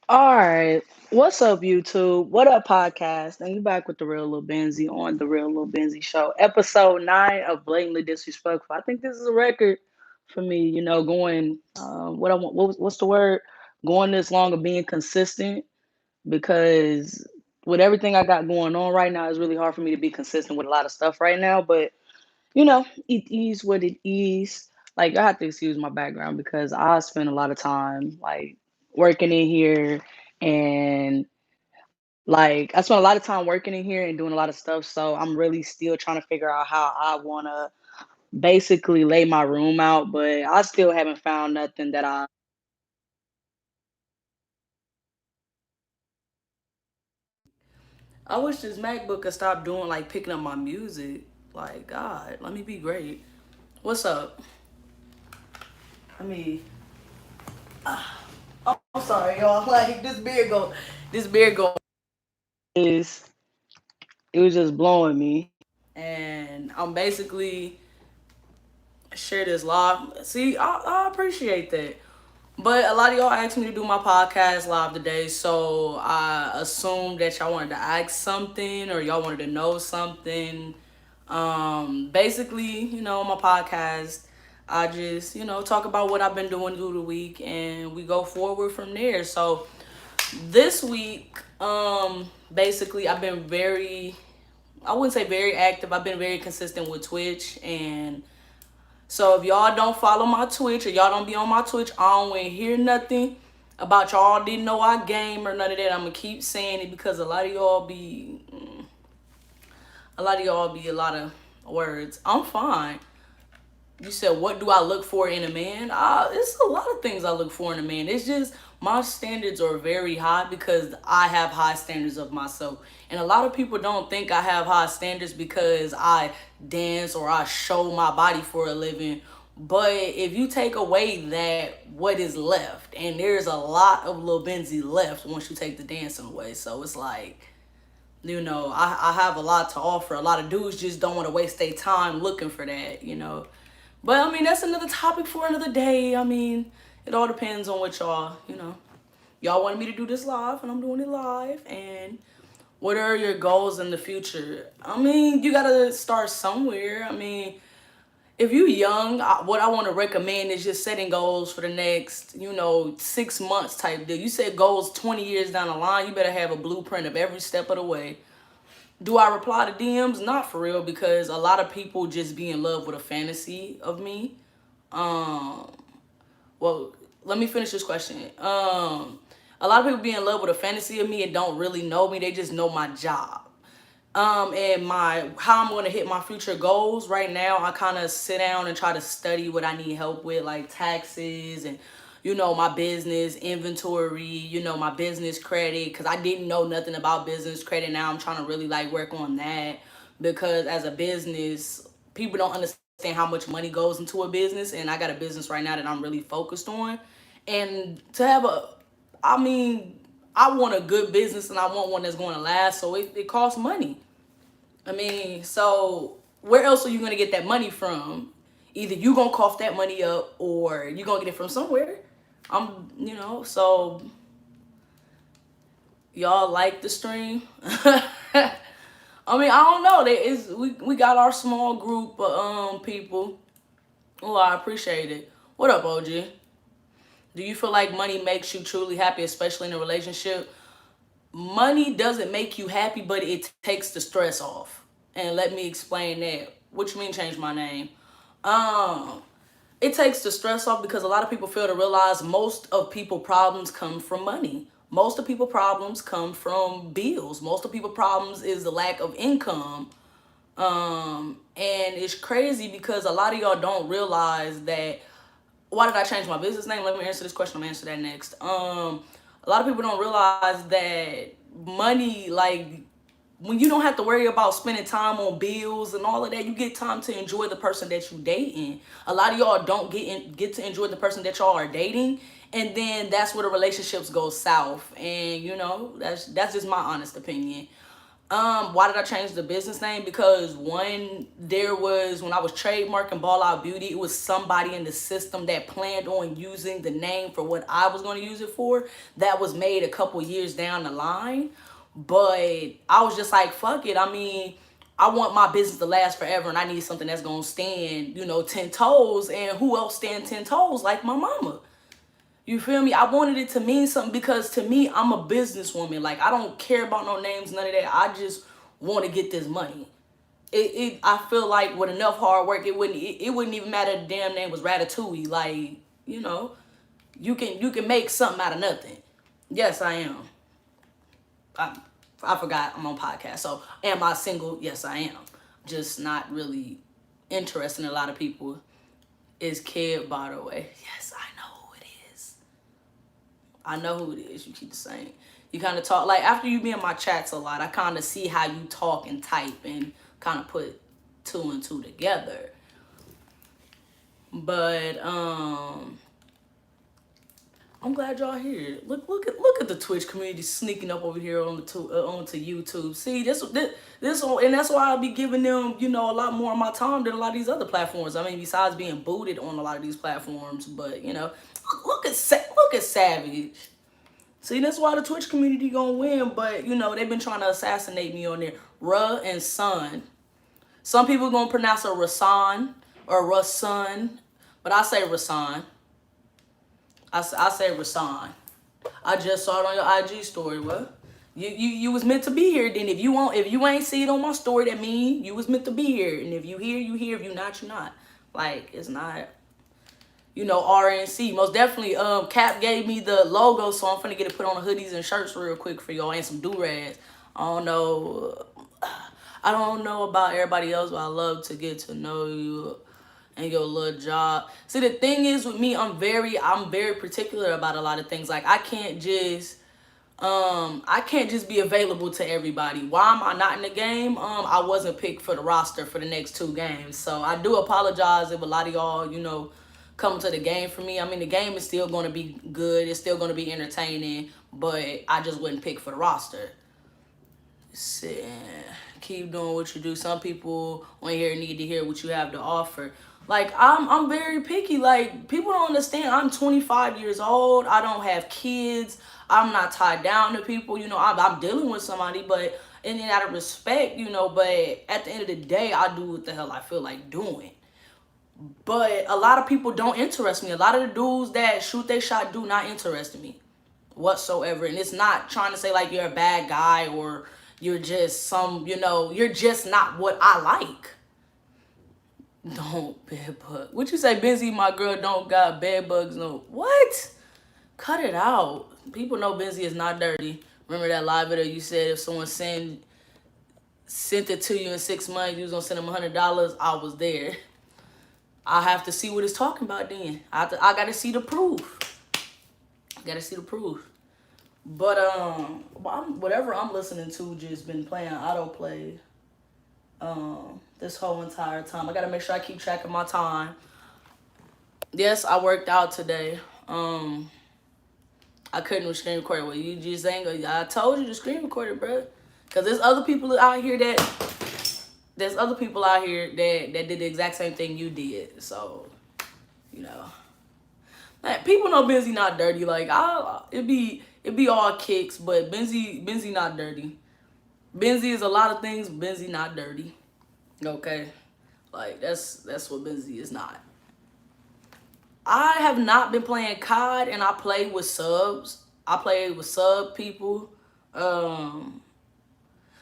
All right. What's up, YouTube? What up, podcast? And you back with the Real Lil Benzie on the Real Lil Benzie Show, episode 9 of Blatantly Disrespectful. I think this is a record for me. Going what I want. What's the word? Going this long of being consistent because with everything I got going on right now, it's really hard for me to be consistent with a lot of stuff right now. But it is what it is. Like I have to excuse my background because I spend a lot of time like working in here and like I spent a lot of time working in here and doing a lot of stuff. So I'm really still trying to figure out how I wanna basically lay my room out, but I still haven't found nothing that I wish this MacBook could stop doing like picking up my music. Like God, let me be great. What's up? I mean, I'm sorry, y'all. Like this beard go is it was just blowing me, and I'm basically share this live. See, I appreciate that. But a lot of y'all asked me to do my podcast live today, so I assumed that y'all wanted to ask something or y'all wanted to know something. Basically, my podcast, I just, talk about what I've been doing through the week and we go forward from there. So this week, basically I've been I wouldn't say very active. I've been very consistent with Twitch, and so if y'all don't follow my Twitch or y'all don't be on my Twitch, I don't want to hear nothing about y'all didn't know I game or none of that. I'm gonna keep saying it because a lot of words. I'm fine. You said, what do I look for in a man? It's a lot of things I look for in a man. It's just my standards are very high because I have high standards of myself. And a lot of people don't think I have high standards because I dance or I show my body for a living. But if you take away that, what is left? And there's a lot of Lil Benzie left once you take the dancing away. So it's like, I have a lot to offer. A lot of dudes just don't want to waste their time looking for that. But I mean, that's another topic for another day. I mean, it all depends on what y'all wanted me to do this live, and I'm doing it live. And what are your goals in the future? I mean, you gotta start somewhere. I mean, if you young, what I want to recommend is just setting goals for the next, 6 months type deal. You set goals 20 years down the line, you better have a blueprint of every step of the way. Do I reply to DMs? Not for real, because a lot of people just be in love with a fantasy of me. Um, well, let me finish this question. A lot of people be in love with a fantasy of me and don't really know me. They just know my job. And my how I'm gonna hit my future goals right now, I kind of sit down and try to study what I need help with, like taxes and my business inventory, my business credit, because I didn't know nothing about business credit. Now I'm trying to really like work on that because as a business, people don't understand how much money goes into a business, and I got a business right now that I'm really focused on. And to have I mean, I want a good business and I want one that's going to last, so it costs money. I mean, so where else are you gonna get that money from? Either you gonna cough that money up or you gonna get it from somewhere. So y'all like the stream? I mean, I don't know. We got our small group of people. Oh, I appreciate it. What up, OG? Do you feel like money makes you truly happy, especially in a relationship? Money doesn't make you happy, but it takes the stress off. And let me explain that. What you mean change my name? Um, it takes the stress off because a lot of people fail to realize most of people problems come from money. Most of people problems come from bills. Most of people problems is the lack of income. And it's crazy because a lot of y'all don't realize that. Why did I change my business name? Let me answer this question. I'm gonna answer that next. A lot of people don't realize that money, like when you don't have to worry about spending time on bills and all of that, you get time to enjoy the person that you dating. A lot of y'all don't get to enjoy the person that y'all are dating, and then that's where the relationships go south. And that's just my honest opinion. Why did I change the business name? Because when I was trademarking Ball Out Beauty, it was somebody in the system that planned on using the name for what I was going to use it for. That was made a couple years down the line. But I was just like, fuck it. I mean, I want my business to last forever, and I need something that's going to stand, 10 toes. And who else stand 10 toes like my mama? You feel me? I wanted it to mean something because to me, I'm a businesswoman. Like, I don't care about no names, none of that. I just want to get this money. I feel like with enough hard work, it wouldn't even matter if the damn name was Ratatouille. Like, you can make something out of nothing. Yes, I am. I forgot I'm on podcast. So, am I single? Yes, I am. Just not really interested in a lot of people. Is Kid, by the way. Yes, I know who it is. I know who it is. You keep the same. You kind of talk, like, after you be in my chats a lot, I kind of see how you talk and type and kind of put two and two together. But, I'm glad y'all here. Look at the Twitch community sneaking up over here onto YouTube. See, this and that's why I be giving them, a lot more of my time than a lot of these other platforms. I mean, besides being booted on a lot of these platforms, but look at Savage. See, that's why the Twitch community gonna win. But they've been trying to assassinate me on there. Ruh and Son. Some people gonna pronounce it Rasan or Rasun, but I say Rasan. I say Rasan. I just saw it on your IG story. What? You was meant to be here. Then if you ain't see it on my story, that mean you was meant to be here. And if you here, you here. If you not, you not. Like, it's not, RNC. Most definitely, Cap gave me the logo, so I'm finna get it put on the hoodies and shirts real quick for y'all and some do-rags. I don't know about everybody else, but I love to get to know you and your little job. See, the thing is with me, I'm very particular about a lot of things. Like, I can't just be available to everybody. Why am I not in the game? I wasn't picked for the roster for the next 2 games. So I do apologize if a lot of y'all, come to the game for me. I mean, the game is still going to be good. It's still going to be entertaining, but I just wasn't picked for the roster. Keep doing what you do. Some people on here need to hear what you have to offer. Like, I'm very picky. Like, people don't understand. I'm 25 years old. I don't have kids. I'm not tied down to people. I'm dealing with somebody, but and then out of respect, but at the end of the day, I do what the hell I feel like doing. But a lot of people don't interest me. A lot of the dudes that shoot their shot do not interest me whatsoever. And it's not trying to say like you're a bad guy or you're just you're just not what I like. Don't bed bug. What you say, Benzie, my girl don't got bed bugs? No. What? Cut it out. People know Benzie is not dirty. Remember that live video you said if someone sent it to you in 6 months, you was gonna send them $100? I was there. I have to see what it's talking about then. I gotta see the proof. But whatever I'm listening to just been playing autoplay this whole entire time. I gotta make sure I keep track of my time. Yes, I worked out today. I couldn't screen record it. Well, you just ain't gonna. I told you to screen record it, bro. Cause there's other people out here that did the exact same thing you did. So, like, people know Benzie not dirty. Like, it be all kicks, but Benzie not dirty. Benzie is a lot of things. Benzie not dirty. Okay, like that's what Benzie is not. I have not been playing COD, and I play with subs. I play with sub people.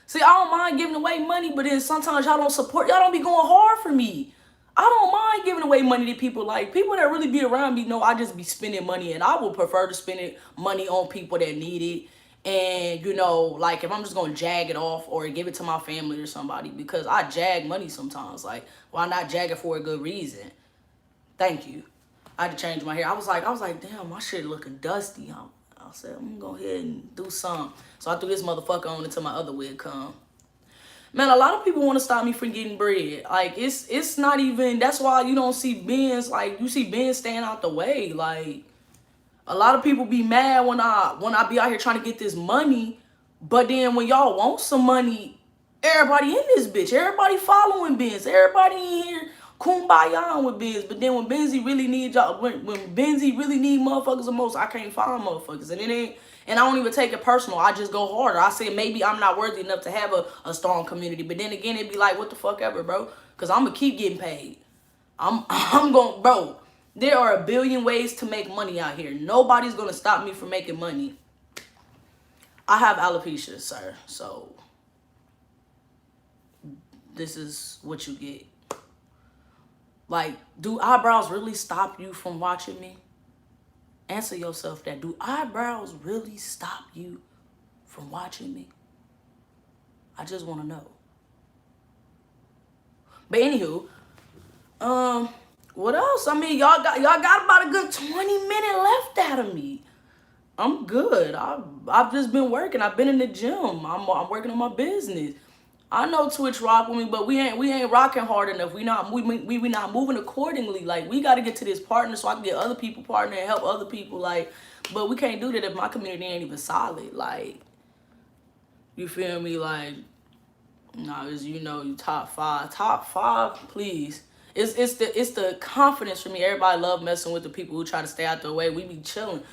See, I don't mind giving away money, but then sometimes y'all don't support. Y'all don't be going hard for me. I don't mind giving away money to people. Like, people that really be around me know I just be spending money, and I would prefer to spend money on people that need it. And, like, if I'm just going to jag it off or give it to my family or somebody, because I jag money sometimes. Like, why not jag it for a good reason? Thank you. I had to change my hair. I was like, damn, my shit looking dusty. I said, I'm gonna go ahead and do some. So I threw this motherfucker on until my other wig come. Man, a lot of people want to stop me from getting bread. Like, it's not even, that's why you don't see Benz, like, you see Benz staying out the way. Like, a lot of people be mad when I be out here trying to get this money, But then when y'all want some money, everybody in this bitch, everybody following Benz, everybody in here kumbaya with Benz. But then when Benzie really need y'all, when Benzie really need motherfuckers the most, I can't find motherfuckers. And it ain't, and I don't even take it personal. I just go harder. I say maybe I'm not worthy enough to have a strong community. But then again, it'd be like, what the fuck ever, bro? Because I'm going to keep getting paid. I'm going, bro, there are a billion ways to make money out here. Nobody's going to stop me from making money. I have alopecia, sir. So this is what you get. Like, do eyebrows really stop you from watching me? Answer yourself that. Do eyebrows really stop you from watching me? I just want to know. But anywho, what else? I mean, y'all got about a good 20 minutes left out of me. I'm good. I've just been working. I've been in the gym. I'm working on my business. I know Twitch rock with me, but we ain't rocking hard enough. We not moving accordingly. Like, we got to get to this partner so I can get other people partner and help other people. Like, but we can't do that if my community ain't even solid. Like, you feel me? Like, nah, it's, you know, you top five, please. It's the confidence for me. Everybody love messing with the people who try to stay out their way. We be chilling.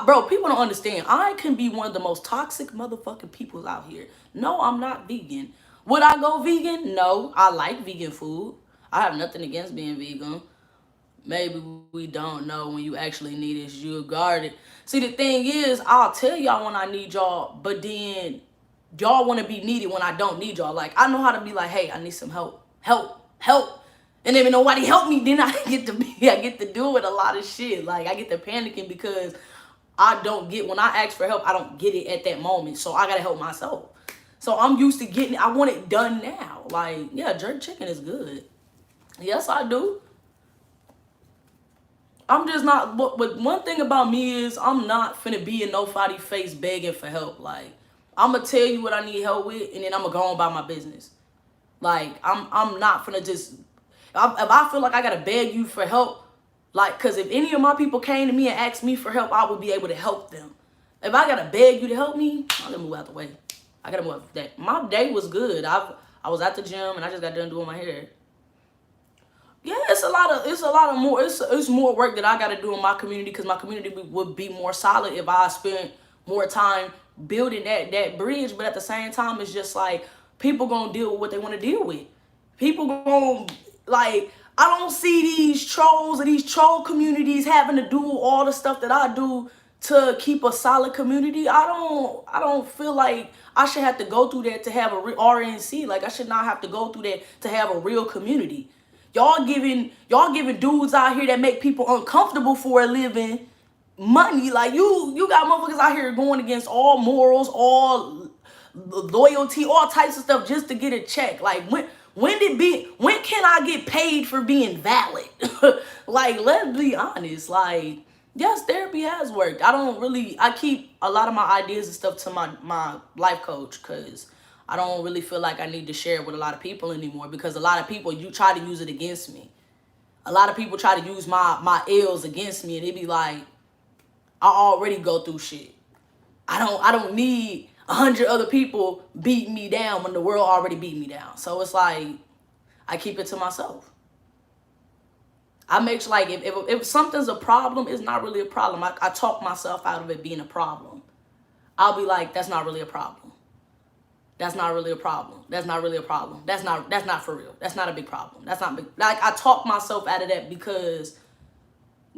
Bro, people don't understand. I can be one of the most toxic motherfucking people out here. No, I'm not vegan. Would I go vegan? No, I like vegan food. I have nothing against being vegan. Maybe we don't know when you actually need it. You'll guard it. See, the thing is, I'll tell y'all when I need y'all, but then y'all want to be needed when I don't need y'all. Like, I know how to be like, hey, I need some help. And if nobody help me, then I get to do with a lot of shit. Like, I get to panicking because I don't get, when I ask for help, I don't get it at that moment. So I got to help myself. So I'm used to getting, I want it done now. Like, yeah, jerk chicken is good. Yes, I do. I'm just not, but one thing about me is I'm not finna be in nobody's face begging for help. Like, I'm gonna tell you what I need help with, and then I'm gonna go on about my business. Like, I'm not finna just, if I feel like I gotta beg you for help, like, cause if any of my people came to me and asked me for help, I would be able to help them. If I gotta beg you to help me, I gotta move out the way. I gotta move out that. My day was good. I was at the gym and I just got done doing my hair. Yeah, it's a lot of more. It's more work that I got to do in my community because my community would be more solid if I spent more time building that bridge. But at the same time, it's just like people gonna deal with what they want to deal with. People gonna, like, I don't see these trolls or these troll communities having to do all the stuff that I do to keep a solid community. I don't feel like I should have to go through that to have a RNC. Like, I should not have to go through that to have a real community. Y'all giving dudes out here that make people uncomfortable for a living money. Like, you got motherfuckers out here going against all morals, all loyalty, all types of stuff just to get a check. Like, when can I get paid for being valid? Like, let's be honest. Like, yes, therapy has worked. I keep a lot of my ideas and stuff to my life coach because I don't really feel like I need to share it with a lot of people anymore because a lot of people, you try to use it against me. A lot of people try to use my ills against me, and it be like, I already go through shit. I don't need 100 other people beating me down when the world already beat me down. So it's like, I keep it to myself. I make sure, like, if something's a problem, it's not really a problem. I talk myself out of it being a problem. I'll be like, that's not really a problem. That's not really a problem. That's not really a problem. That's not for real. That's not a big problem. That's not big. Like, I talk myself out of that because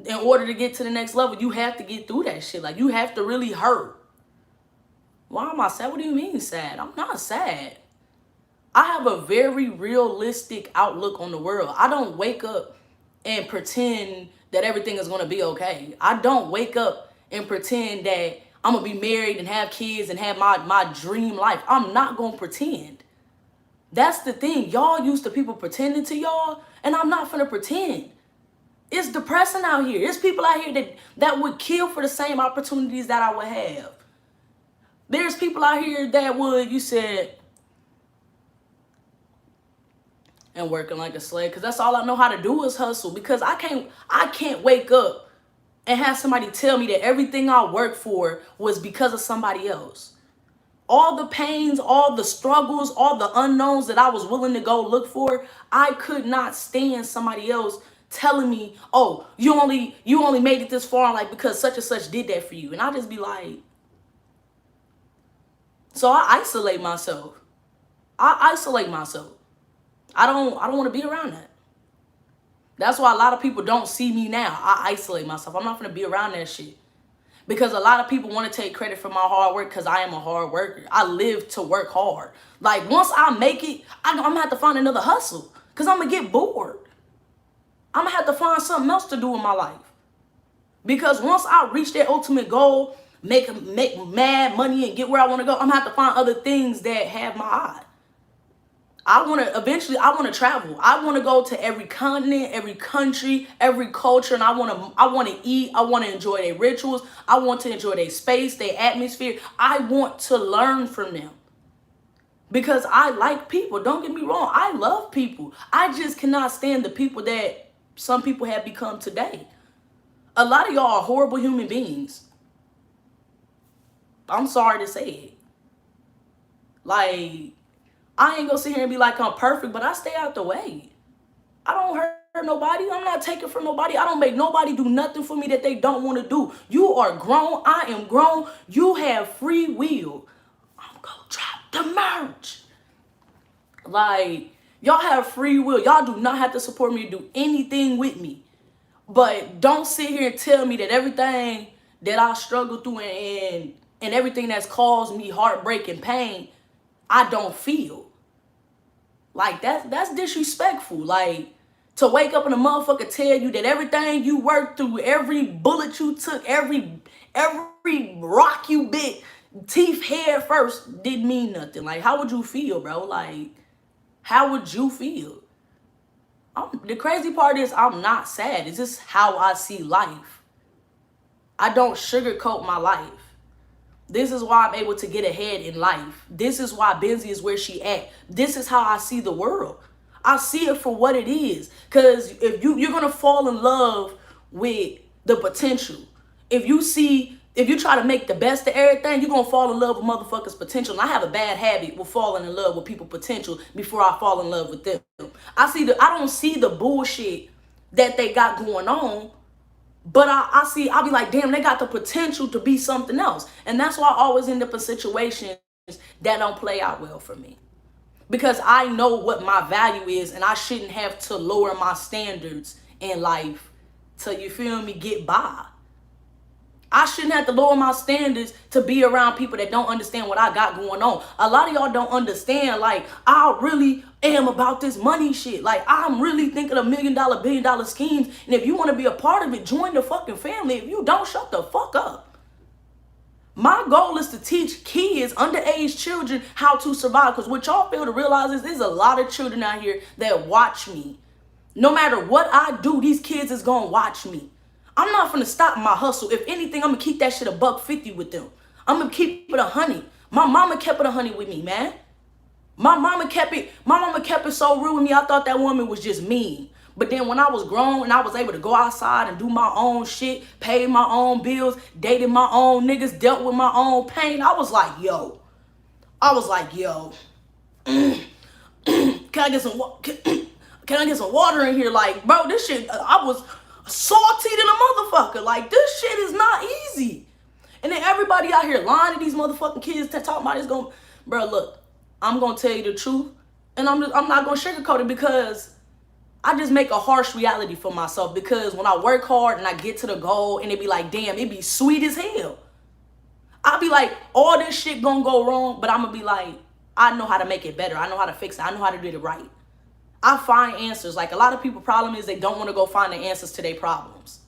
in order to get to the next level, you have to get through that shit. Like, you have to really hurt. Why am I sad? What do you mean sad? I'm not sad. I have a very realistic outlook on the world. I don't wake up and pretend that everything is going to be okay. I don't wake up and pretend that I'm going to be married and have kids and have my dream life. I'm not going to pretend. That's the thing. Y'all used to people pretending to y'all, and I'm not finna pretend. It's depressing out here. There's people out here that would kill for the same opportunities that I would have. There's people out here that would, you said, and working like a slave, because that's all I know how to do is hustle, because I can't wake up and have somebody tell me that everything I work for was because of somebody else. All the pains, all the struggles, all the unknowns that I was willing to go look for, I could not stand somebody else telling me, oh, you only made it this far, like, because such and such did that for you. And I just be like, so I isolate myself. I isolate myself. I don't want to be around that. That's why a lot of people don't see me now. I isolate myself. I'm not going to be around that shit. Because a lot of people want to take credit for my hard work because I am a hard worker. I live to work hard. Like, once I make it, I'm going to have to find another hustle because I'm going to get bored. I'm going to have to find something else to do in my life. Because once I reach that ultimate goal, make mad money and get where I want to go, I'm going to have to find other things that have my eye. I want to travel. I want to go to every continent, every country, every culture, and I want to eat. I want to enjoy their rituals. I want to enjoy their space, their atmosphere. I want to learn from them because I like people. Don't get me wrong. I love people. I just cannot stand the people that some people have become today. A lot of y'all are horrible human beings. I'm sorry to say it. Like, I ain't gonna sit here and be like I'm perfect, but I stay out the way. I don't hurt nobody. I'm not taking from nobody. I don't make nobody do nothing for me that they don't want to do. You are grown. I am grown. You have free will. I'm gonna drop the merch. Like, y'all have free will. Y'all do not have to support me to do anything with me. But don't sit here and tell me that everything that I struggle through and everything that's caused me heartbreak and pain, I don't feel. Like, that's disrespectful. Like, to wake up and a motherfucker tell you that everything you worked through, every bullet you took, every rock you bit, teeth, hair first, didn't mean nothing. Like, how would you feel, bro? Like, how would you feel? The crazy part is I'm not sad. It's just how I see life. I don't sugarcoat my life. This is why I'm able to get ahead in life. This is why Benzie is where she at. This is how I see the world. I see it for what it is. Because if you're going to fall in love with the potential. If you try to make the best of everything, you're going to fall in love with motherfuckers' potential. And I have a bad habit with falling in love with people's potential before I fall in love with them. I don't see the bullshit that they got going on. But I'll be like, damn, they got the potential to be something else. And that's why I always end up in situations that don't play out well for me. Because I know what my value is and I shouldn't have to lower my standards in life to, you feel me, get by. I shouldn't have to lower my standards to be around people that don't understand what I got going on. A lot of y'all don't understand, like, I really am about this money shit. Like, I'm really thinking of $1 million, $1 billion schemes. And if you want to be a part of it, join the fucking family. If you don't, shut the fuck up. My goal is to teach kids, underage children, how to survive. Because what y'all fail to realize is there's a lot of children out here that watch me. No matter what I do, these kids is going to watch me. I'm not finna stop my hustle. If anything, I'm gonna keep that shit $150 with them. I'm gonna keep it 100. My mama kept it 100 with me, man. My mama kept it so real with me. I thought that woman was just mean. But then when I was grown and I was able to go outside and do my own shit, pay my own bills, dated my own niggas, dealt with my own pain, I was like, yo. Can I get some water in here? Like, bro, this shit, I was salty than a motherfucker. Like, this shit is not easy. And then everybody out here lying to these motherfucking kids that talking about it's going, bro, look, I'm going to tell you the truth. And I'm not going to sugarcoat it because I just make a harsh reality for myself. Because when I work hard and I get to the goal and it be like, damn, it be sweet as hell. I'll be like, all this shit going to go wrong, but I'm going to be like, I know how to make it better. I know how to fix it. I know how to do it right. I find answers. Like, a lot of people's problem is they don't want to go find the answers to their problems.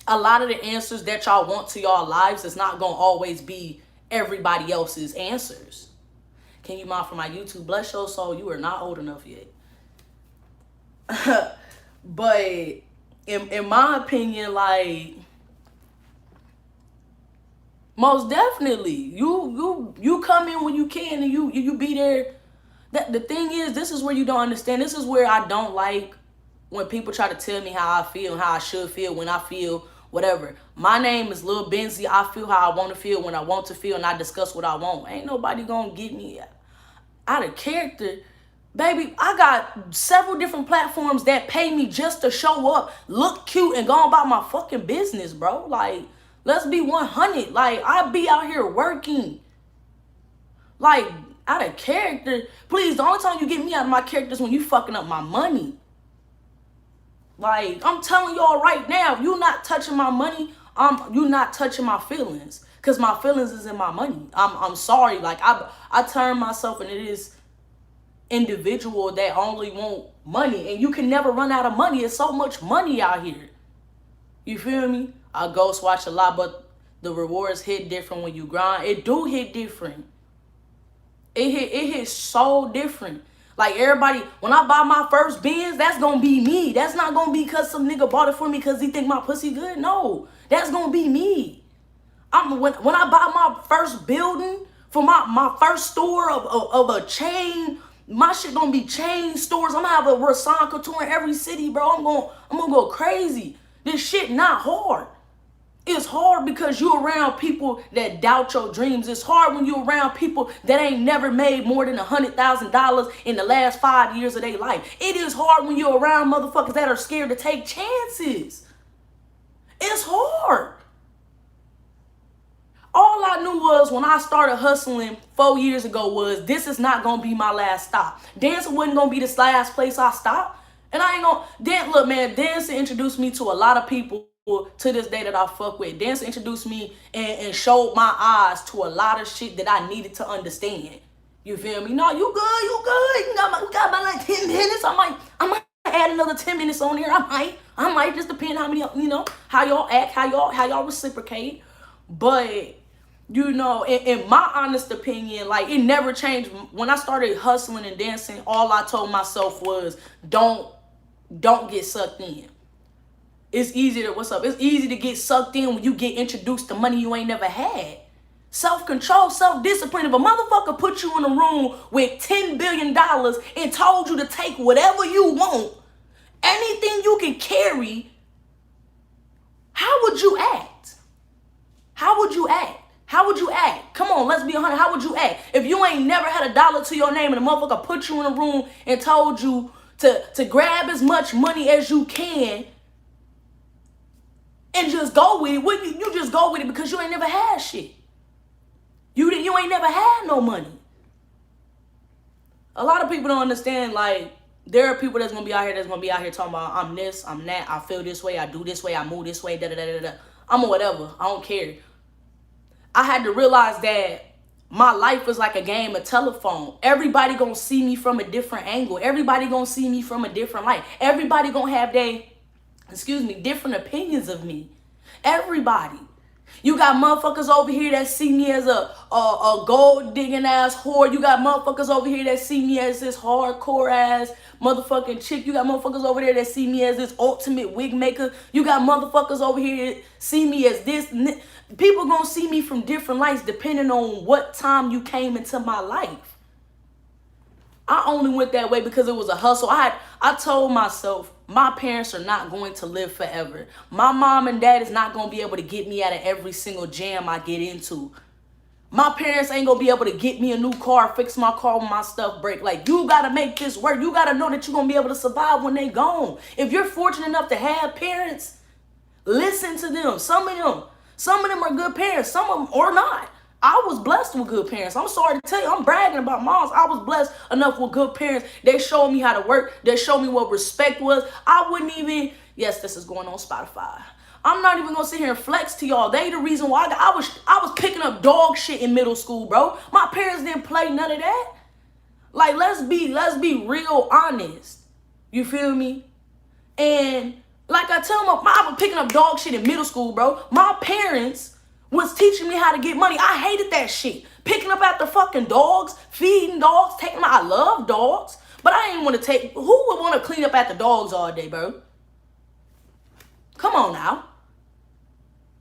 A lot of the answers that y'all want to y'all lives is not going to always be everybody else's answers. Can you mind for my YouTube? Bless your soul, you are not old enough yet. But in my opinion, like, most definitely, you come in when you can and you be there. The thing is, this is where you don't understand. This is where I don't like when people try to tell me how I feel and how I should feel when I feel whatever. My name is Lil Benzie. I feel how I want to feel when I want to feel, and I discuss what I want. Ain't nobody gonna get me out of character. Baby, I got several different platforms that pay me just to show up, look cute, and go about my fucking business, bro. Like, let's be 100. Like, I be out here working. Like, out of character. Please, the only time you get me out of my character is when you fucking up my money. Like, I'm telling y'all right now, if you not touching my money, you not touching my feelings. Because my feelings is in my money. I'm sorry. Like, I turn myself into this individual that only want money. And you can never run out of money. It's so much money out here. You feel me? I ghost watch a lot, but the rewards hit different when you grind. It do hit different. It hits so different. Like, everybody, when I buy my first Benz, that's gonna be me. That's not gonna be because some nigga bought it for me because he think my pussy good. No, that's gonna be me. When I buy my first building for my first store of a chain, my shit gonna be chain stores. I'm gonna have a Rasan Couture in every city, bro. I'm gonna go crazy. This shit not hard. It's hard because you're around people that doubt your dreams. It's hard when you're around people that ain't never made more than $100,000 in the last 5 years of their life. It is hard when you're around motherfuckers that are scared to take chances. It's hard. All I knew was when I started hustling 4 years ago was this is not going to be my last stop. Dancing wasn't going to be the last place I stopped. And I ain't going to... Look, man, dancing introduced me to a lot of people to this day that I fuck with. Dance introduced me and showed my eyes to a lot of shit that I needed to understand. You feel me? No, you good. We got about like 10 minutes. I might add another 10 minutes on here. I might just depend how many, how y'all act, how y'all reciprocate. But, in my honest opinion, like, it never changed. When I started hustling and dancing, all I told myself was don't get sucked in. It's easy to get sucked in when you get introduced to money you ain't never had. Self-control, self-discipline. If a motherfucker put you in a room with $10 billion and told you to take whatever you want, anything you can carry, how would you act? How would you act? How would you act? Come on, let's be 100. How would you act? If you ain't never had $1 to your name and a motherfucker put you in a room and told you to grab as much money as you can and just go with it. You just go with it because you ain't never had shit. You ain't never had no money. A lot of people don't understand, like, there are people that's going to be out here talking about, I'm this, I'm that, I feel this way, I do this way, I move this way, da-da-da-da-da. I'm a whatever. I don't care. I had to realize that my life is like a game of telephone. Everybody going to see me from a different angle. Everybody going to see me from a different light. Everybody going to have different opinions of me. Everybody. You got motherfuckers over here that see me as a gold digging ass whore. You got motherfuckers over here that see me as this hardcore ass motherfucking chick. You got motherfuckers over there that see me as this ultimate wig maker. You got motherfuckers over here that see me as this. People gonna see me from different lights depending on what time you came into my life. I only went that way because it was a hustle. I told myself, my parents are not going to live forever. My mom and dad is not going to be able to get me out of every single jam I get into. My parents ain't going to be able to get me a new car, fix my car when my stuff break. Like, you got to make this work. You got to know that you're going to be able to survive when they gone. If you're fortunate enough to have parents, listen to them. Some of them are good parents. Some of them are not. I was blessed with good parents. I'm sorry to tell you, I'm bragging about moms. I was blessed enough with good parents. They showed me how to work. They showed me what respect was. I wouldn't even, yes, this is going on Spotify. I'm not even gonna sit here and flex to y'all. They the reason why I was picking up dog shit in middle school, bro. My parents didn't play none of that. Like, let's be real honest. You feel me? And like I tell them, I was picking up dog shit in middle school, bro. My parents was teaching me how to get money. I hated that shit. Picking up after fucking dogs, feeding dogs, taking my... I love dogs, but I ain't want to take... Who would want to clean up after dogs all day, bro? Come on now.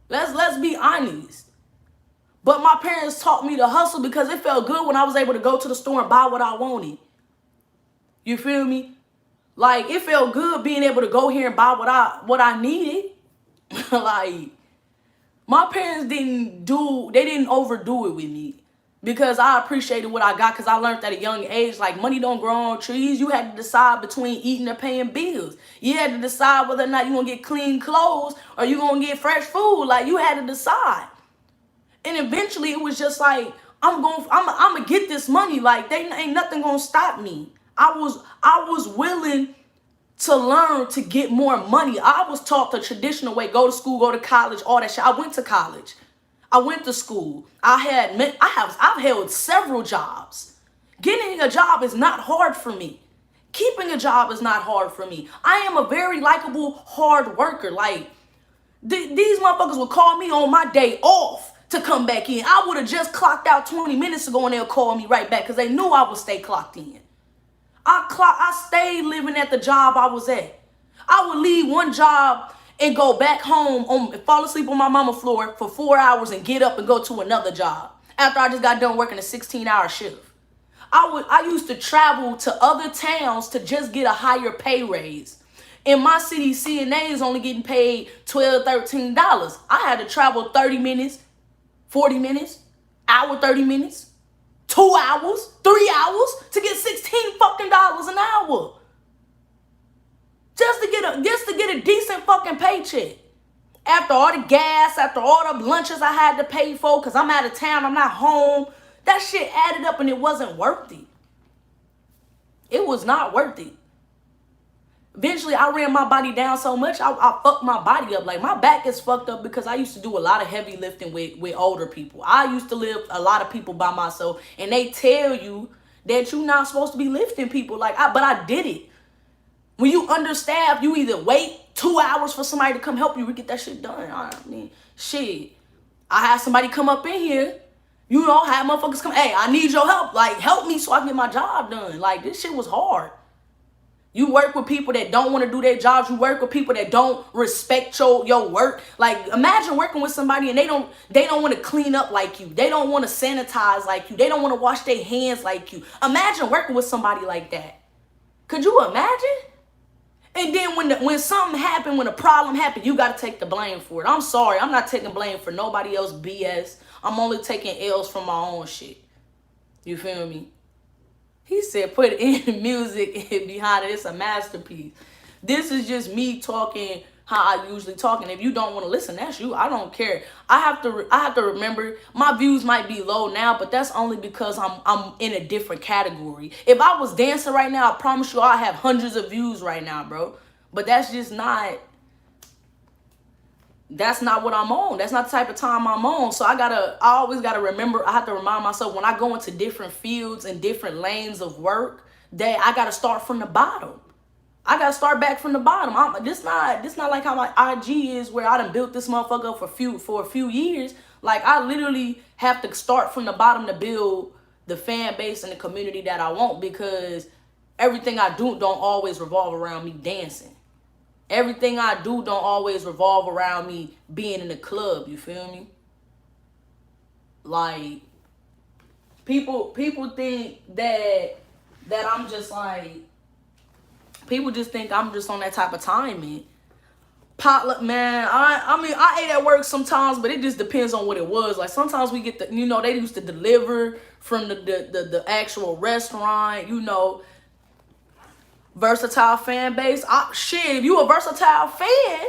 Let's be honest. But my parents taught me to hustle because it felt good when I was able to go to the store and buy what I wanted. You feel me? Like, it felt good being able to go here and buy what I needed. Like, my parents they didn't overdo it with me. Because I appreciated what I got, because I learned at a young age, like, money don't grow on trees. You had to decide between eating or paying bills. You had to decide whether or not you going to get clean clothes or you going to get fresh food. Like, you had to decide. And eventually it was just like, I'm gonna get this money. Like, they ain't nothing gonna stop me. I was willing to learn to get more money. I was taught the traditional way: go to school, go to college, all that shit. I went to college. I went to school. I've held several jobs. Getting a job is not hard for me. Keeping a job is not hard for me. I am a very likable, hard worker. Like, these motherfuckers would call me on my day off to come back in. I would have just clocked out 20 minutes ago and they'll call me right back because they knew I would stay clocked in. I stayed living at the job I was at. I would leave one job and go back home, fall asleep on my mama's floor for 4 hours and get up and go to another job after I just got done working a 16-hour shift. I used to travel to other towns to just get a higher pay raise. In my city, CNAs only getting paid $12, $13. I had to travel 30 minutes, 40 minutes, hour, 30 minutes, 2 hours, 3 hours to get $16 fucking an hour. Just to get a decent fucking paycheck. After all the gas, after all the lunches I had to pay for, because I'm out of town, I'm not home, that shit added up and it wasn't worth it. It was not worth it. Eventually, I ran my body down so much, I fucked my body up. Like, my back is fucked up because I used to do a lot of heavy lifting with older people. I used to lift a lot of people by myself, and they tell you that you're not supposed to be lifting people. But I did it. When you understaffed, you either wait 2 hours for somebody to come help you or get that shit done. I mean, shit. I had somebody come up in here, have motherfuckers come, hey, I need your help. Like, help me so I can get my job done. Like, this shit was hard. You work with people that don't want to do their jobs. You work with people that don't respect your work. Like, imagine working with somebody and they don't want to clean up like you. They don't want to sanitize like you. They don't want to wash their hands like you. Imagine working with somebody like that. Could you imagine? And then when something happened, when a problem happened, you got to take the blame for it. I'm sorry. I'm not taking blame for nobody else BS. I'm only taking L's from my own shit. You feel me? He said, put in music behind it. It's a masterpiece. This is just me talking how I usually talk. And if you don't want to listen, that's you. I don't care. I have to remember my views might be low now, but that's only because I'm in a different category. If I was dancing right now, I promise you I have hundreds of views right now, bro. But that's just not... That's not what I'm on. That's not the type of time I'm on. So I always gotta remember, I have to remind myself when I go into different fields and different lanes of work that I gotta start from the bottom. I gotta start back from the bottom. This not like how my IG is, where I done built this motherfucker up for a few years. Like, I literally have to start from the bottom to build the fan base and the community that I want, because everything I do don't always revolve around me dancing. Everything I do don't always revolve around me being in the club, you feel me? Like, people think that I'm just like, people just think I'm just on that type of timing. Potluck, man, I mean, I ate at work sometimes, but it just depends on what it was. Like, sometimes we get they used to deliver from the actual restaurant, versatile fan base. Shit, if you a versatile fan,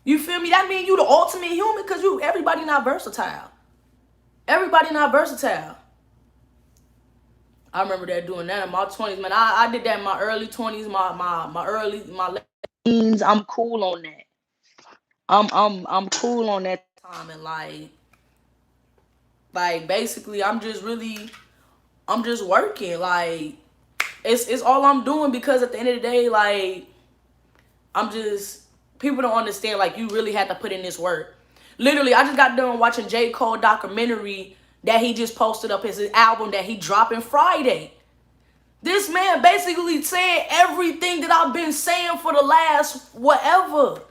you feel me? That means you the ultimate human, because everybody not versatile. Everybody not versatile. I remember doing that in my 20s, man. I did that in my early 20s, my late teens. I'm cool on that. I'm cool on that time, and like basically I'm just working. Like, it's all I'm doing, because at the end of the day, like, people don't understand, like, you really have to put in this work. Literally, I just got done watching J. Cole documentary that he just posted up, his album that he dropping Friday. This man basically said everything that I've been saying for the last whatever.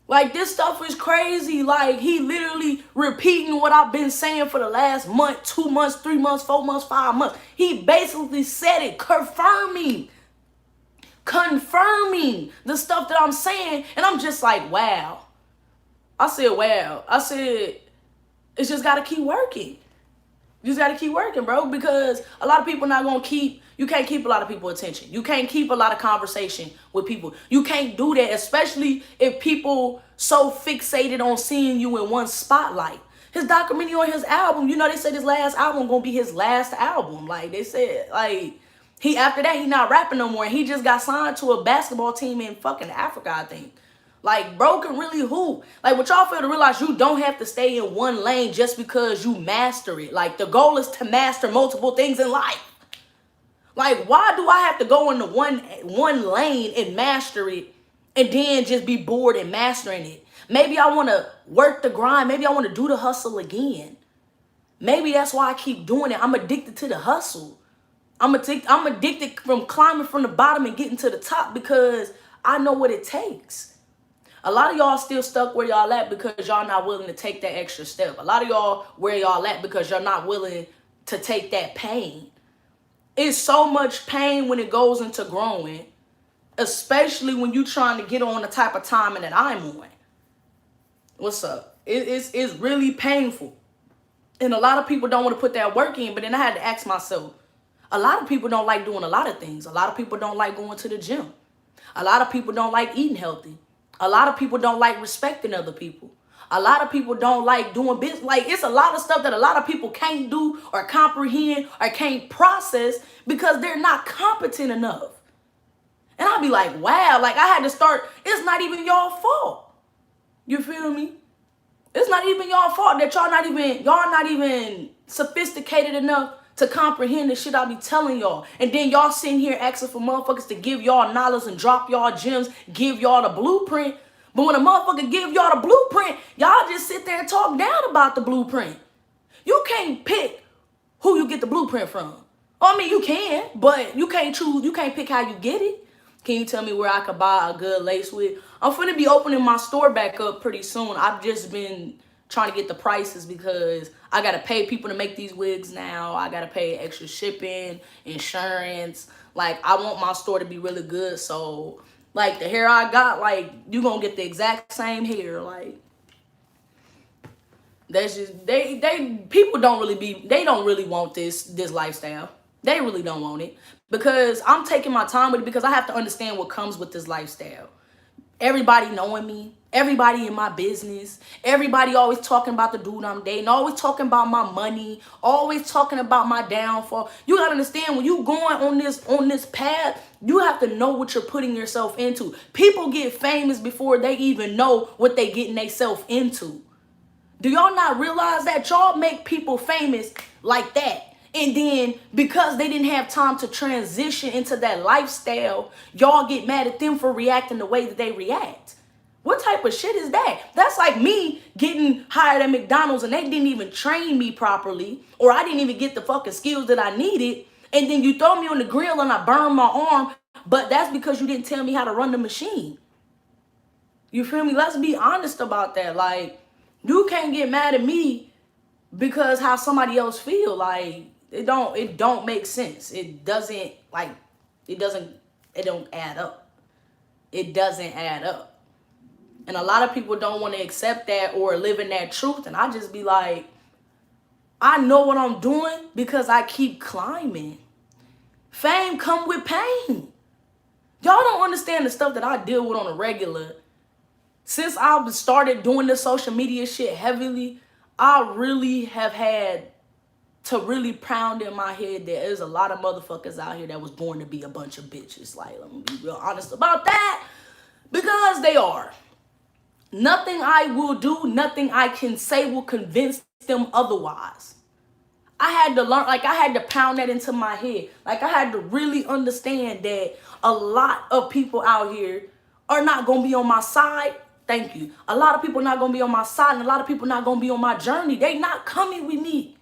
Like, this stuff is crazy. Like, he literally repeating what I've been saying for the last month, 2 months, 3 months, 4 months, 5 months. He basically said it, confirming the stuff that I'm saying. And I'm just like, wow. I said, wow. I said, it's just got to keep working. You just got to keep working, bro, because a lot of people not going to you can't keep a lot of people attention. You can't keep a lot of conversation with people. You can't do that, especially if people so fixated on seeing you in one spotlight. His documentary on his album, you know, they said his last album going to be his last album. Like, they said, like, after that, he not rapping no more. And he just got signed to a basketball team in fucking Africa, I think. Like, bro can really hoop. Like, what y'all fail to realize, you don't have to stay in one lane just because you master it. Like, the goal is to master multiple things in life. Like, why do I have to go into one lane and master it and then just be bored and mastering it? Maybe I want to work the grind. Maybe I want to do the hustle again. Maybe that's why I keep doing it. I'm addicted to the hustle. I'm addicted from climbing from the bottom and getting to the top because I know what it takes. A lot of y'all still stuck where y'all at because y'all not willing to take that extra step. A lot of y'all where y'all at because y'all not willing to take that pain. It's so much pain when it goes into growing, especially when you trying to get on the type of timing that I'm on. What's up? It's really painful. And a lot of people don't want to put that work in, but then I had to ask myself, a lot of people don't like doing a lot of things. A lot of people don't like going to the gym. A lot of people don't like eating healthy. A lot of people don't like respecting other people. A lot of people don't like doing business. Like, it's a lot of stuff that a lot of people can't do or comprehend or can't process because they're not competent enough. And I'll be like, wow, like I had to start. It's not even y'all fault. You feel me? It's not even y'all fault that y'all not even sophisticated enough to comprehend the shit I be telling y'all. And then y'all sitting here asking for motherfuckers to give y'all knowledge and drop y'all gems, give y'all the blueprint. But when a motherfucker give y'all the blueprint, y'all just sit there and talk down about the blueprint. You can't pick who you get the blueprint from. I mean, you can, but you can't choose. You can't pick how you get it. Can you tell me where I could buy a good lace wig? I'm finna be opening my store back up pretty soon. I've just been trying to get the prices because I gotta pay people to make these wigs now. I gotta pay extra shipping, insurance. Like, I want my store to be really good. So, like, the hair I got, like, you gonna get the exact same hair. Like, that's just, people don't really want this lifestyle. They really don't want it because I'm taking my time with it because I have to understand what comes with this lifestyle. Everybody knowing me, everybody in my business, everybody always talking about the dude I'm dating, always talking about my money, always talking about my downfall. You gotta understand, when you going on this path, you have to know what you're putting yourself into. People get famous before they even know what they getting themselves into. Do y'all not realize that y'all make people famous like that? And then because they didn't have time to transition into that lifestyle, y'all get mad at them for reacting the way that they react. What type of shit is that? That's like me getting hired at McDonald's and they didn't even train me properly, or I didn't even get the fucking skills that I needed. And then you throw me on the grill and I burn my arm, but that's because you didn't tell me how to run the machine. You feel me? Let's be honest about that. Like, you can't get mad at me because how somebody else feel. Like, it don't make sense. It don't add up. It doesn't add up. And a lot of people don't want to accept that or live in that truth. And I just be like, I know what I'm doing because I keep climbing. Fame come with pain. Y'all don't understand the stuff that I deal with on a regular. Since I've started doing the social media shit heavily, I really have had to really pound in my head that there's a lot of motherfuckers out here that was born to be a bunch of bitches. Like, let me be real honest about that. Because they are. Nothing I will do, nothing I can say will convince them otherwise. I had to learn, like I had to pound that into my head. Like I had to really understand that a lot of people out here are not going to be on my side. Thank you. A lot of people are not going to be on my side, and a lot of people are not going to be on my journey. They not coming with me.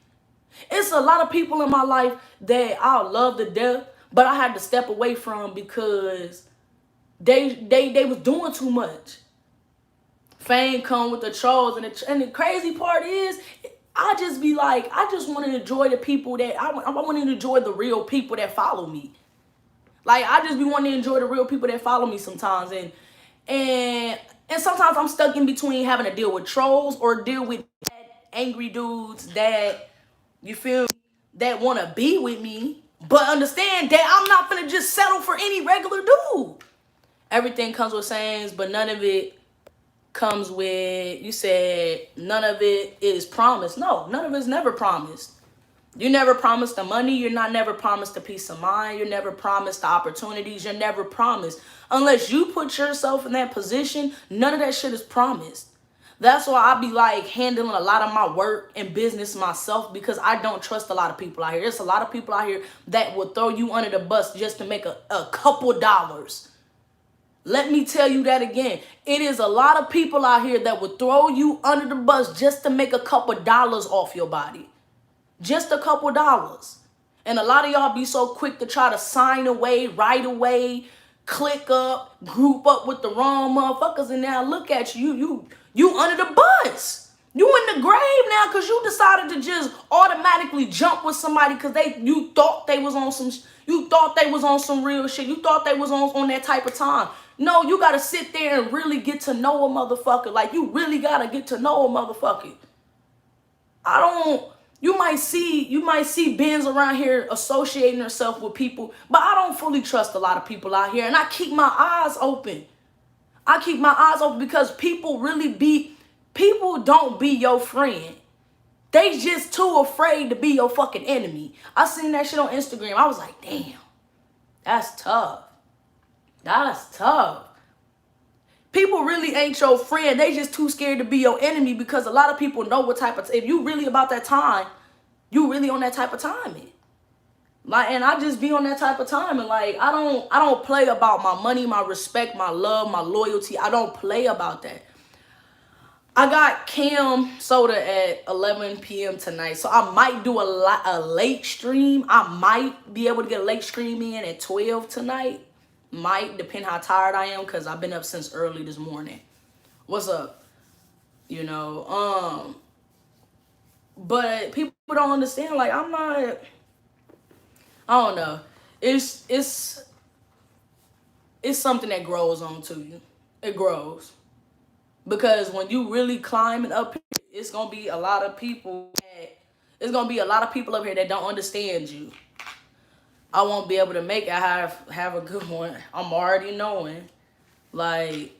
It's a lot of people in my life that I love to death, but I had to step away from because they was doing too much. Fame come with the trolls, and the crazy part is, I just be like, I just want to enjoy the people that I want to enjoy the real people that follow me. Like, I just be wanting to enjoy the real people that follow me sometimes, and And sometimes I'm stuck in between having to deal with trolls or deal with angry dudes that, you feel me, that want to be with me, but understand that I'm not gonna just settle for any regular dude. Everything comes with sayings, but none of it comes with, you said, none of it is promised. No, none of it's never promised. You never promised the money. You're not never promised the peace of mind. You're never promised the opportunities. You're never promised. Unless you put yourself in that position, none of that shit is promised. That's why I be like handling a lot of my work and business myself, because I don't trust a lot of people out here. There's a lot of people out here that will throw you under the bus just to make a couple dollars. Let me tell you that again. It is a lot of people out here that will throw you under the bus just to make a couple dollars off your body. Just a couple dollars. And a lot of y'all be so quick to try to sign away, right away, click up, group up with the wrong motherfuckers, and now look at you. You under the bus. You in the grave now because you decided to just automatically jump with somebody because you thought they was on some real shit. You thought they was on that type of time. No, you gotta sit there and really get to know a motherfucker. Like, you really gotta get to know a motherfucker. You might see Benz around here associating herself with people, but I don't fully trust a lot of people out here, and I keep my eyes open. Because people don't be your friend. They just too afraid to be your fucking enemy. I seen that shit on Instagram. I was like, damn, that's tough. That's tough. People really ain't your friend. They just too scared to be your enemy, because a lot of people know what type of, if you really about that time, you really on that type of timing. Like, and I just be on that type of time, and like, I don't play about my money, my respect, my love, my loyalty. I don't play about that. I got Cam Soda at 11 p.m. tonight, so I might do a late stream. I might be able to get a late stream in at 12 tonight. Might, depend how tired I am, because I've been up since early this morning. What's up? But people don't understand. Like, I don't know. It's something that grows onto you. It grows. Because when you really climbing up here, it's gonna be a lot of people up here that don't understand you. I won't be able to make it have a good one. I'm already knowing. Like,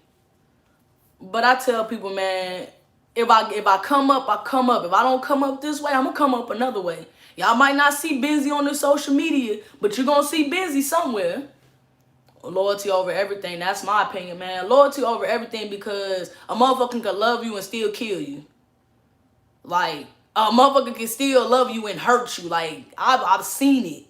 but I tell people, man, if I come up, I come up. If I don't come up this way, I'm gonna come up another way. Y'all might not see Benzie on the social media, but you're gonna see Benzie somewhere. Loyalty over everything. That's my opinion, man. Loyalty over everything, because a motherfucker can love you and still kill you. Like, a motherfucker can still love you and hurt you. Like, I've seen it.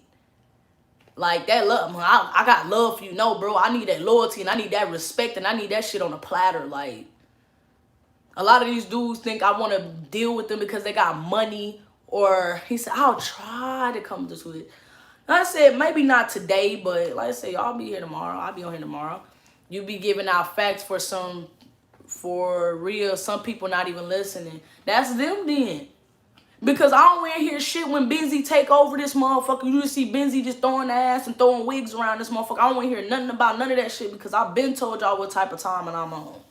Like, that love, I got love for you. No, bro, I need that loyalty, and I need that respect, and I need that shit on a platter. Like, a lot of these dudes think I want to deal with them because they got money, or he said, I'll try to come to it. I said, maybe not today, but like I said, I'll be here tomorrow. I'll be on here tomorrow. You be giving out facts for real. Some people not even listening. That's them then. Because I don't want to hear shit when Benzie take over this motherfucker. You just see Benzie just throwing ass and throwing wigs around this motherfucker. I don't want to hear nothing about none of that shit, because I've been told y'all what type of timing I'm on.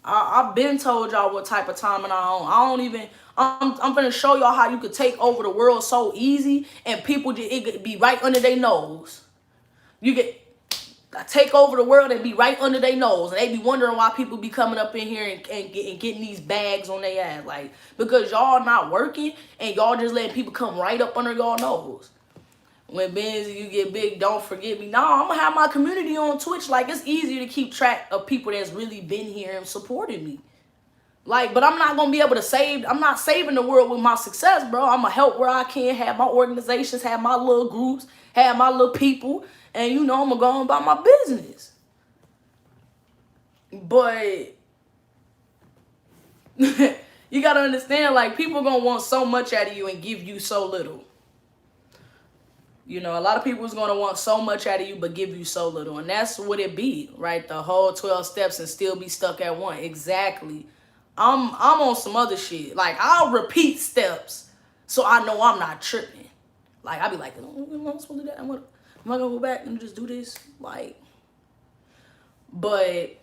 I've been told y'all what type of timing I'm on. I'm gonna show y'all how you could take over the world so easy, and people it could be right under their nose. You get take over the world and be right under their nose, and they be wondering why people be coming up in here and getting these bags on their ass, like, because y'all not working and y'all just letting people come right up under y'all nose. When Benzie, you get big, don't forget me. No, I'm gonna have my community on Twitch. Like, it's easier to keep track of people that's really been here and supported me. Like, but I'm not gonna be able to I'm not saving the world with my success, bro. I'm gonna help where I can, have my organizations, have my little groups, have my little people, and I'm gonna go on about my business. But you gotta understand, like, people gonna want so much out of you and give you so little. A lot of people is gonna want so much out of you but give you so little, and that's what it be, right? The whole 12 steps and still be stuck at one. Exactly. I'm on some other shit. Like, I'll repeat steps so I know I'm not tripping. Like, I'll be like, oh, am I supposed to do that? Am I gonna go back and just do this? Like, but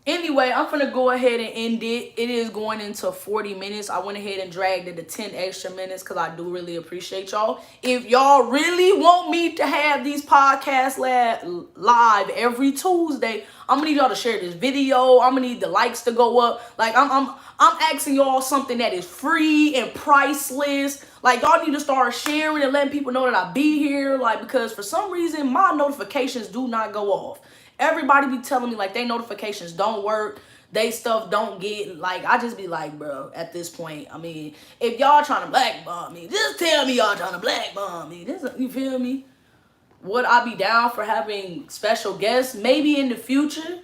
Anyway, I'm gonna go ahead and end it. It is going into 40 minutes. I went ahead and dragged it to 10 extra minutes because I do really appreciate y'all. If y'all really want me to have these podcasts live every Tuesday, I'm gonna need y'all to share this video. I'm gonna need the likes to go up. Like I'm asking y'all something that is free and priceless. Like y'all need to start sharing and letting people know that I be here. Like, because for some reason my notifications do not go off. Everybody be telling me like they notifications don't work, they stuff don't get, like, I just be like, bro, at this point, I mean, if y'all trying to blackball me, just tell me y'all trying to blackball me. This, you feel me? Would I be down for having special guests? Maybe in the future,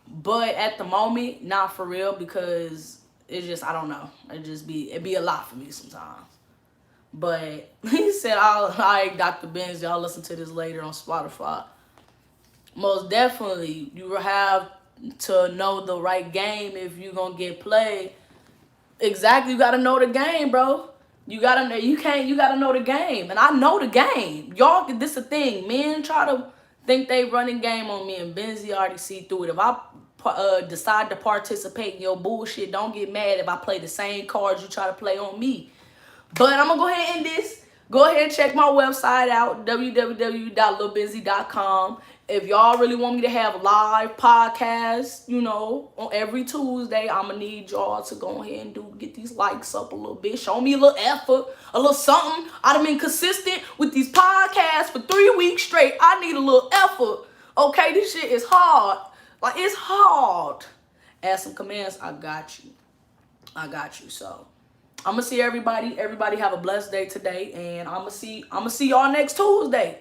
but at the moment, not for real, because it's just, I don't know. It'd be a lot for me sometimes. But he said, all right, Dr. Benz, y'all listen to this later on Spotify. Most definitely, you have to know the right game if you're gonna get played. Exactly, you gotta know the game, bro. You gotta know the game. And I know the game. Y'all, this the thing. Men try to think they running game on me, and Benzie already see through it. If I decide to participate in your bullshit, don't get mad if I play the same cards you try to play on me. But I'm gonna go ahead and end this. Go ahead and check my website out, www.lilbenzie.com. If y'all really want me to have live podcasts, you know, on every Tuesday, I'm going to need y'all to go ahead and get these likes up a little bit. Show me a little effort, a little something. I've been consistent with these podcasts for 3 weeks straight. I need a little effort. Okay, this shit is hard. Like, it's hard. Add some commands. I got you. So I'm going to see everybody. Everybody have a blessed day today. And I'm going to see y'all next Tuesday.